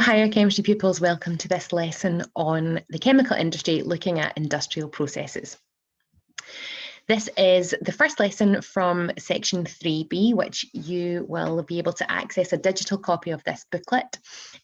higher chemistry pupils, welcome to this lesson on the chemical industry, looking at industrial processes. This is the first lesson from section 3B, which you will be able to access a digital copy of this booklet.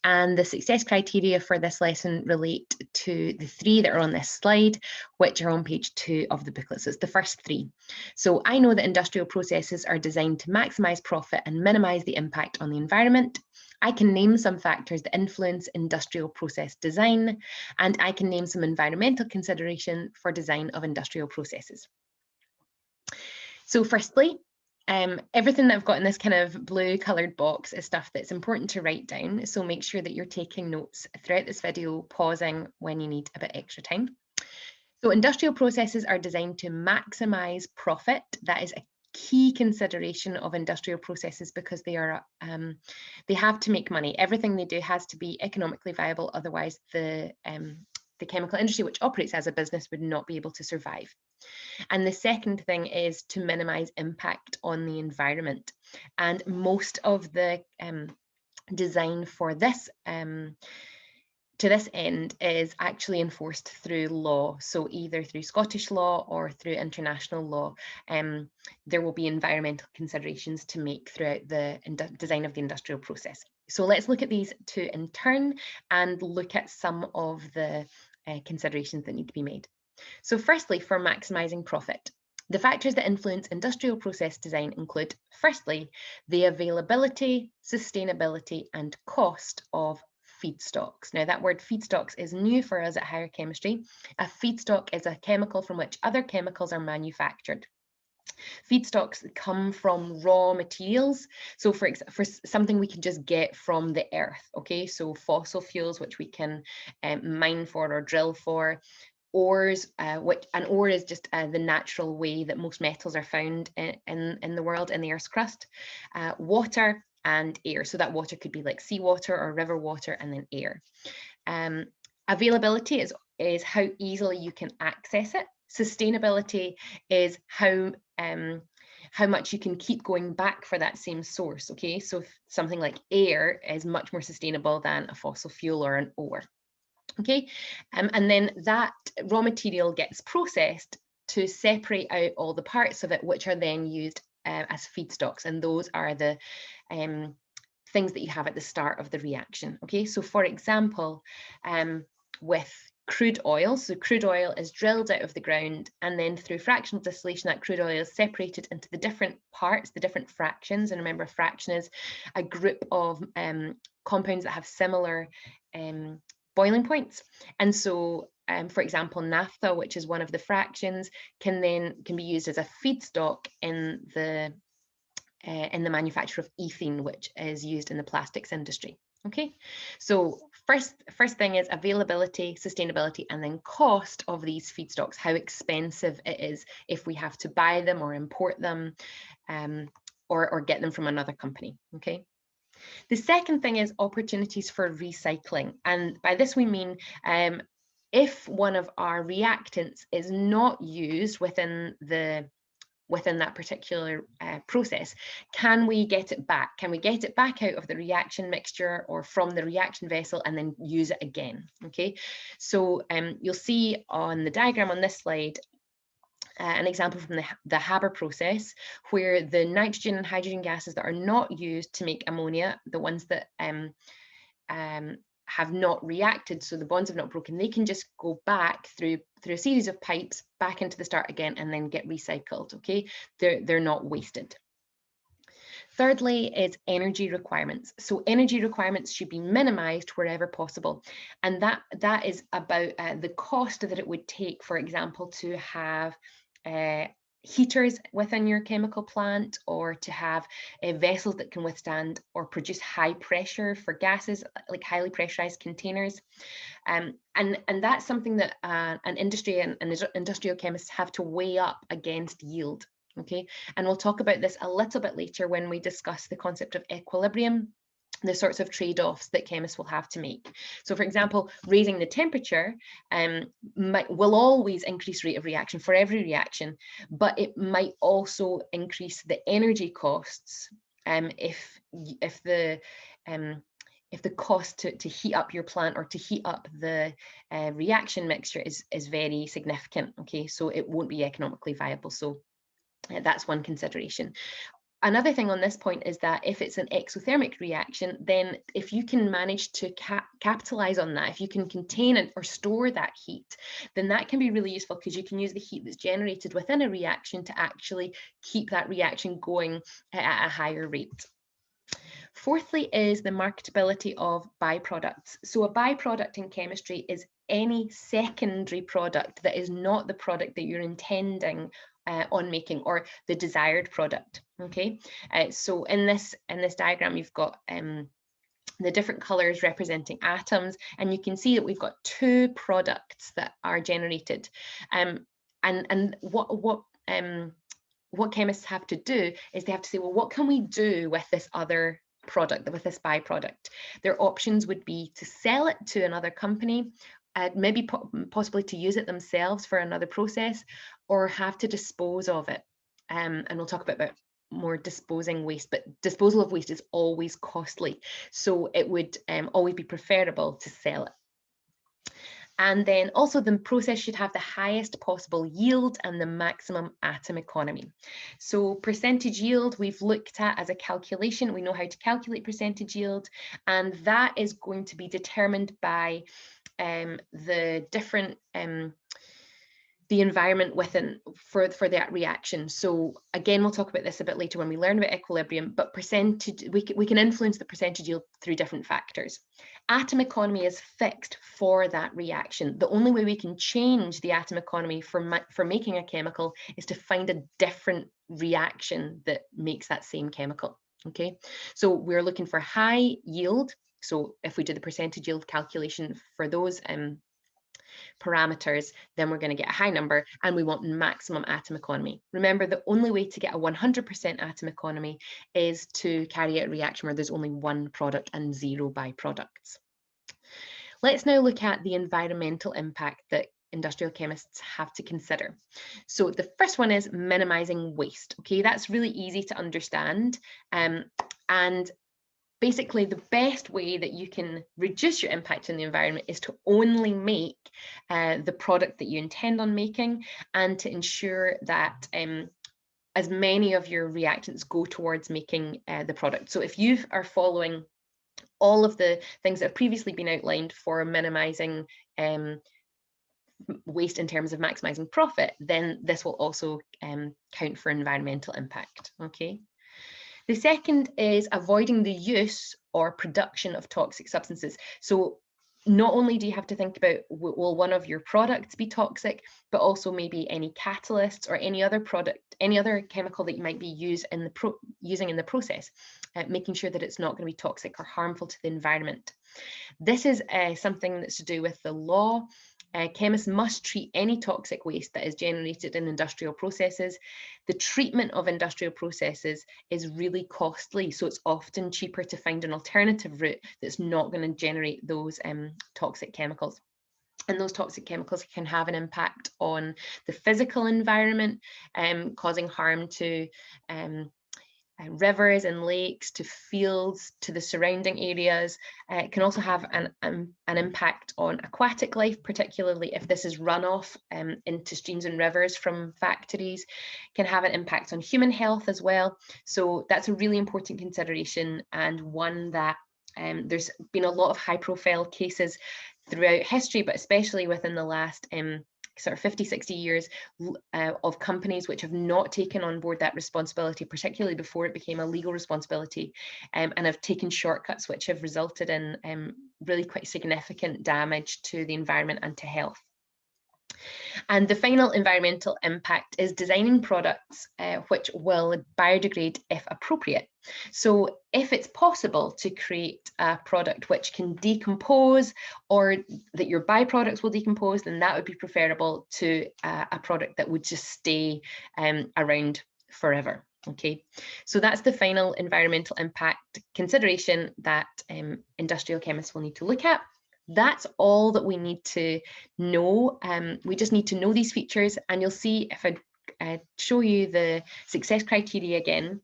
And the success criteria for this lesson relate to the three that are on this slide, which are on page 2 of the booklet. So it's the first three. So I know that industrial processes are designed to maximise profit and minimise the impact on the environment. I can name some factors that influence industrial process design, and I can name some environmental consideration for design of industrial processes. So firstly, everything that I've got in this kind of blue coloured box is stuff that's important to write down. So make sure that you're taking notes throughout this video, pausing when you need a bit extra time. So industrial processes are designed to maximise profit. That is a key consideration of industrial processes because they have to make money. Everything they do has to be economically viable, otherwise the chemical industry, which operates as a business, would not be able to survive. And the second thing is to minimise impact on the environment. And most of the design for this to this end is actually enforced through law. So either through Scottish law or through international law, there will be environmental considerations to make throughout the design of the industrial process. So let's look at these two in turn and look at some of the considerations that need to be made. So firstly, for maximising profit, the factors that influence industrial process design include, firstly, the availability, sustainability and cost of feedstocks. Now that word feedstocks is new for us at higher chemistry. A feedstock is a chemical from which other chemicals are manufactured. Feedstocks come from raw materials. So for something we can just get from the earth, okay? So fossil fuels, which we can mine for or drill for. Ores, an ore is just the natural way that most metals are found in the world, in the Earth's crust. Water and air. So that water could be like seawater or river water, and then air. Availability is how easily you can access it. Sustainability is how much you can keep going back for that same source. Okay, so something like air is much more sustainable than a fossil fuel or an ore. Okay, and then that raw material gets processed to separate out all the parts of it, which are then used as feedstocks, and those are the things that you have at the start of the reaction. Okay, so for example, with crude oil, so crude oil is drilled out of the ground, and then through fractional distillation, that crude oil is separated into the different parts, the different fractions. And remember, a fraction is a group of compounds that have similar boiling points. And so, for example, naphtha, which is one of the fractions, can be used as a feedstock in the manufacture of ethene, which is used in the plastics industry. Okay, so first thing is availability, sustainability, and then cost of these feedstocks, how expensive it is if we have to buy them or import them, or get them from another company. Okay. The second thing is opportunities for recycling. And by this we mean if one of our reactants is not used within that particular process, can we get it back? Can we get it back out of the reaction mixture or from the reaction vessel and then use it again? Okay, so you'll see on the diagram on this slide an example from the Haber process, where the nitrogen and hydrogen gases that are not used to make ammonia, the ones that have not reacted, so the bonds have not broken, they can just go back through a series of pipes back into the start again and then get recycled. Okay, they're not wasted. Thirdly is energy requirements. So energy requirements should be minimized wherever possible. And that is about the cost that it would take, for example, to have heaters within your chemical plant, or to have vessels that can withstand or produce high pressure for gases, like highly pressurized containers. And that's something that an industry and industrial chemists have to weigh up against yield. Okay, and we'll talk about this a little bit later when we discuss the concept of equilibrium, the sorts of trade-offs that chemists will have to make. So for example, raising the temperature will always increase rate of reaction for every reaction, but it might also increase the energy costs if the cost to heat up your plant or to heat up the reaction mixture is very significant. Okay, so it won't be economically viable. So that's one consideration. Another thing on this point is that if it's an exothermic reaction, then if you can manage to capitalize on that, if you can contain it or store that heat, then that can be really useful, because you can use the heat that's generated within a reaction to actually keep that reaction going at a higher rate. Fourthly is the marketability of byproducts. So a byproduct in chemistry is any secondary product that is not the product that you're intending on making, or the desired product. Okay, so in this diagram, you've got the different colors representing atoms, and you can see that we've got two products that are generated. And what chemists have to do is they have to say, well, what can we do with this other product, with this byproduct? Their options would be to sell it to another company, maybe possibly to use it themselves for another process, or have to dispose of it. And we'll talk about more disposing waste, but disposal of waste is always costly. So it would always be preferable to sell it. And then also the process should have the highest possible yield and the maximum atom economy. So percentage yield we've looked at as a calculation. We know how to calculate percentage yield, and that is going to be determined by the different the environment within for that reaction. So again, we'll talk about this a bit later when we learn about equilibrium, but percentage, we can influence the percentage yield through different factors. Atom economy is fixed for that reaction. The only way we can change the atom economy for making a chemical is to find a different reaction that makes that same chemical. Okay, so we're looking for high yield. So if we do the percentage yield calculation for those parameters, then we're going to get a high number, and we want maximum atom economy. Remember, the only way to get a 100% atom economy is to carry out a reaction where there's only one product and zero byproducts. Let's now look at the environmental impact that industrial chemists have to consider. So the first one is minimizing waste. Okay, that's really easy to understand, and basically, the best way that you can reduce your impact on the environment is to only make the product that you intend on making, and to ensure that as many of your reactants go towards making the product. So if you are following all of the things that have previously been outlined for minimizing waste in terms of maximizing profit, then this will also count for environmental impact. Okay. The second is avoiding the use or production of toxic substances. So not only do you have to think about, will one of your products be toxic, but also maybe any catalysts or any other product, any other chemical that you might be using in the process, making sure that it's not going to be toxic or harmful to the environment. This is something that's to do with the law. Chemists must treat any toxic waste that is generated in industrial processes. The treatment of industrial processes is really costly, so it's often cheaper to find an alternative route that's not going to generate those toxic chemicals. And those toxic chemicals can have an impact on the physical environment, causing harm to rivers and lakes, to fields, to the surrounding areas. It can also have an impact on aquatic life, particularly if this is runoff into streams and rivers from factories. It can have an impact on human health as well. So that's a really important consideration, and one that there's been a lot of high profile cases throughout history, but especially within the last sort of 50, 60 years of companies which have not taken on board that responsibility, particularly before it became a legal responsibility, and have taken shortcuts which have resulted in really quite significant damage to the environment and to health. And the final environmental impact is designing products which will biodegrade if appropriate. So if it's possible to create a product which can decompose, or that your byproducts will decompose, then that would be preferable to a product that would just stay around forever. Okay, so that's the final environmental impact consideration that industrial chemists will need to look at. That's all that we need to know. We just need to know these features, and you'll see if I show you the success criteria again.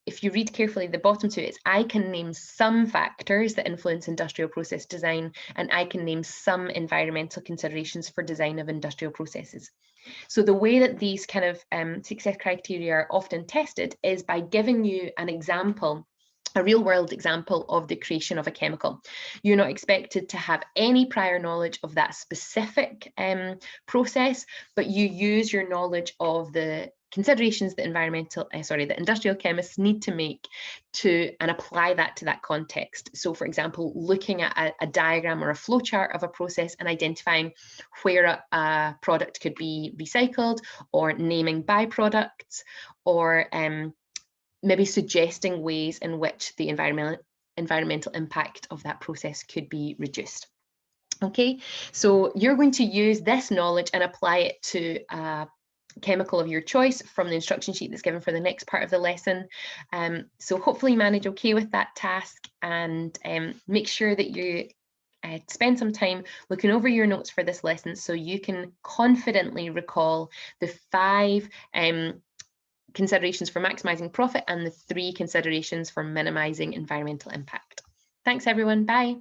if you read carefully the bottom two, it's I can name some factors that influence industrial process design, and I can name some environmental considerations for design of industrial processes. So the way that these kind of success criteria are often tested is by giving you an example, a real world example of the creation of a chemical. You're not expected to have any prior knowledge of that specific process, but you use your knowledge of the considerations that the industrial chemists need to make and apply that to that context. So for example, looking at a diagram or a flowchart of a process and identifying where a product could be recycled, or naming byproducts, or maybe suggesting ways in which the environmental impact of that process could be reduced. Okay, so you're going to use this knowledge and apply it to a chemical of your choice from the instruction sheet that's given for the next part of the lesson. So hopefully you manage okay with that task, and make sure that you spend some time looking over your notes for this lesson so you can confidently recall the 5 considerations for maximising profit and the 3 considerations for minimising environmental impact. Thanks everyone, bye.